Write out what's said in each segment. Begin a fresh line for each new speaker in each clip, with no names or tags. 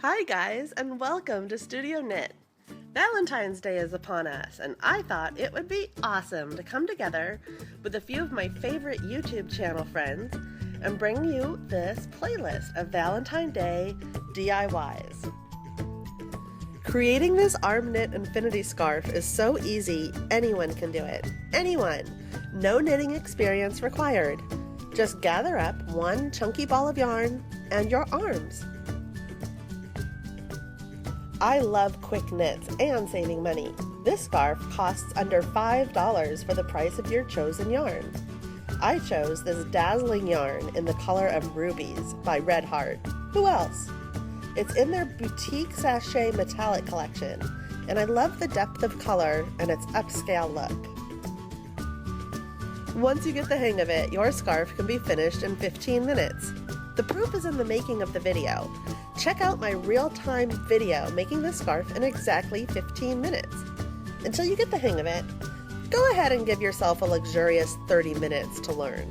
Hi guys, and welcome to Studio Knit. Valentine's Day is upon us, and I thought it would be awesome to come together with a few of my favorite YouTube channel friends and bring you this playlist of Valentine's Day DIYs. Creating this arm knit infinity scarf is so easy, anyone can do it. Anyone! No knitting experience required. Just gather up one chunky ball of yarn and your arms. I love quick knits and saving money. This scarf costs under $5 for the price of your chosen yarn. I chose this dazzling yarn in the color of Rubies by Red Heart. Who else? It's in their boutique Sashay metallic collection, and I love the depth of color and its upscale look. Once you get the hang of it, your scarf can be finished in 15 minutes. The proof is in the making of the video. Check out my real-time video making this scarf in exactly 15 minutes. Until you get the hang of it, go ahead and give yourself a luxurious 30 minutes to learn.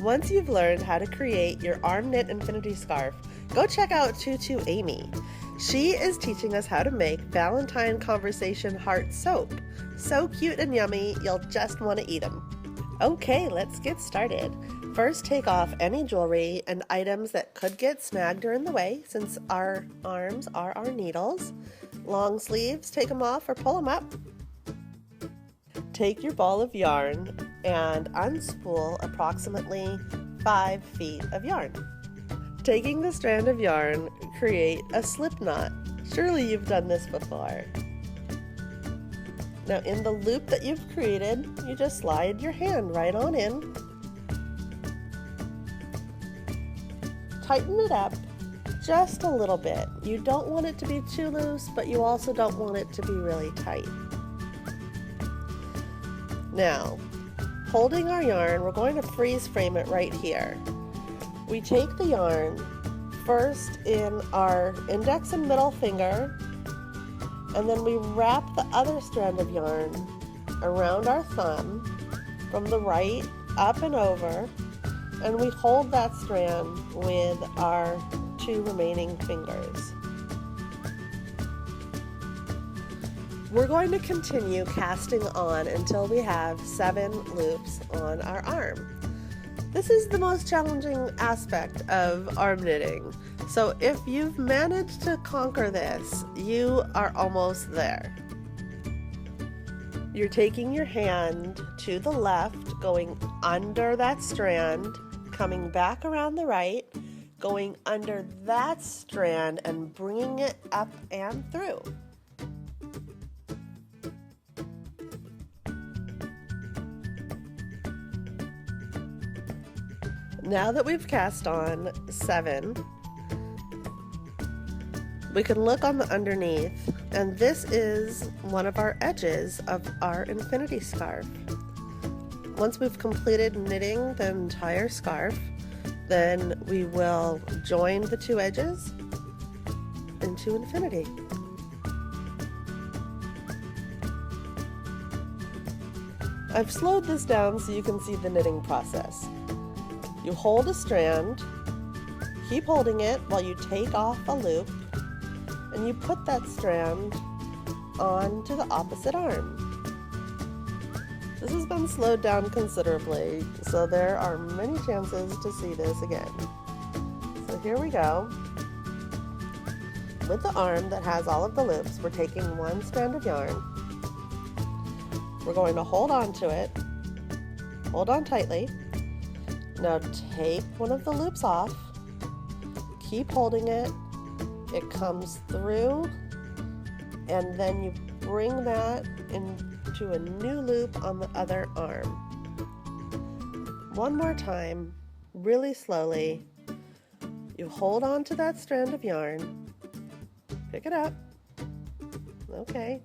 Once you've learned how to create your arm knit infinity scarf, go check out Tutu Amy. She is teaching us how to make Valentine Conversation Heart soap. So cute and yummy, you'll just want to eat them. Okay, let's get started. First, take off any jewelry and items that could get snagged or in the way, since our arms are our needles. Long sleeves, take them off or pull them up. Take your ball of yarn and unspool approximately 5 feet of yarn. Taking the strand of yarn, create a slip knot. Surely you've done this before. Now in the loop that you've created, you just slide your hand right on in. Tighten it up just a little bit. You don't want it to be too loose, but you also don't want it to be really tight. Now, holding our yarn, we're going to freeze frame it right here. We take the yarn first in our index and middle finger, and then we wrap the other strand of yarn around our thumb from the right up and over, and we hold that strand with our 2 remaining fingers. We're going to continue casting on until we have 7 loops on our arm. This is the most challenging aspect of arm knitting. So if you've managed to conquer this, you are almost there. You're taking your hand to the left, going under that strand, coming back around the right, going under that strand and bringing it up and through. Now that we've cast on 7, we can look on the underneath, and this is one of our edges of our infinity scarf. Once we've completed knitting the entire scarf, then we will join the 2 edges into infinity. I've slowed this down so you can see the knitting process. You hold a strand, keep holding it while you take off a loop, and you put that strand onto the opposite arm. This has been slowed down considerably, so there are many chances to see this again. So here we go. With the arm that has all of the loops, we're taking 1 strand of yarn. We're going to hold on to it. Hold on tightly. Now take one of the loops off. Keep holding it. It comes through, and then you bring that into a new loop on the other arm. One more time, really slowly. You hold on to that strand of yarn. Pick it up. Okay.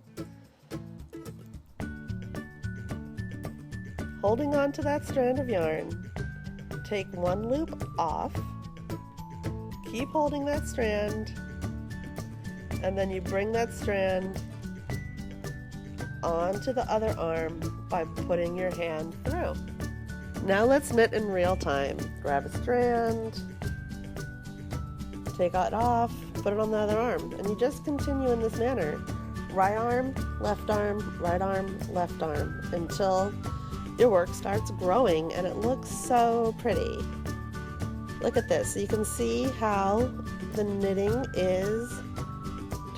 Holding on to that strand of yarn. Take 1 loop off. Keep holding that strand. And then you bring that strand onto the other arm by putting your hand through. Now let's knit in real time. Grab a strand, take it off, put it on the other arm, and you just continue in this manner. Right arm, left arm, right arm, left arm, until your work starts growing and it looks so pretty. Look at this. So you can see how the knitting is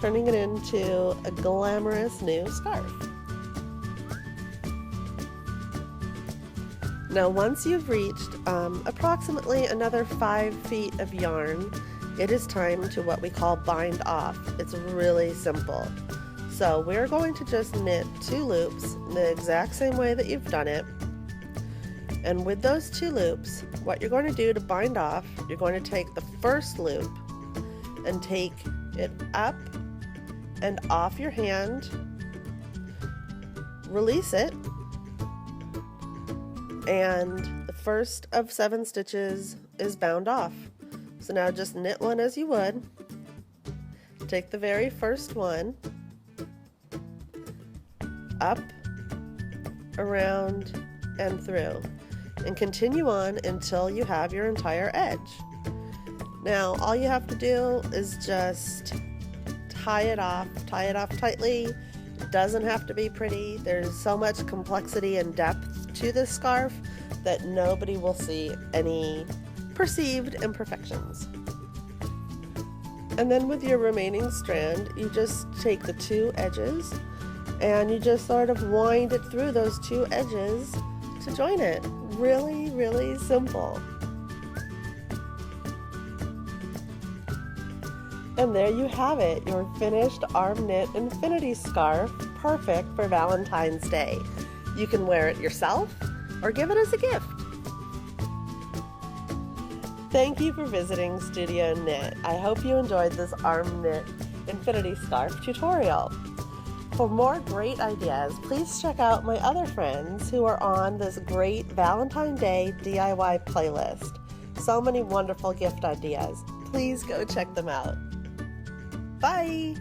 turning it into a glamorous new scarf. Now once you've reached approximately another 5 feet of yarn, it is time to what we call bind off. It's really simple. So we're going to just knit 2 loops the exact same way that you've done it. And with those 2 loops, what you're going to do to bind off, you're going to take the first loop and take it up and off your hand, release it, and the first of 7 stitches is bound off. So now just knit one as you would. Take the very first one, up, around, and through, and continue on until you have your entire edge. Now all you have to do is just tie it off tightly. It doesn't have to be pretty. There's so much complexity and depth to this scarf that nobody will see any perceived imperfections. And then with your remaining strand, you just take the 2 edges and you just sort of wind it through those 2 edges to join it. Really, really simple. And there you have it, your finished arm knit infinity scarf, perfect for Valentine's Day. You can wear it yourself or give it as a gift. Thank you for visiting Studio Knit. I hope you enjoyed this arm knit infinity scarf tutorial. For more great ideas, please check out my other friends who are on this great Valentine's Day DIY playlist. So many wonderful gift ideas. Please go check them out. Bye!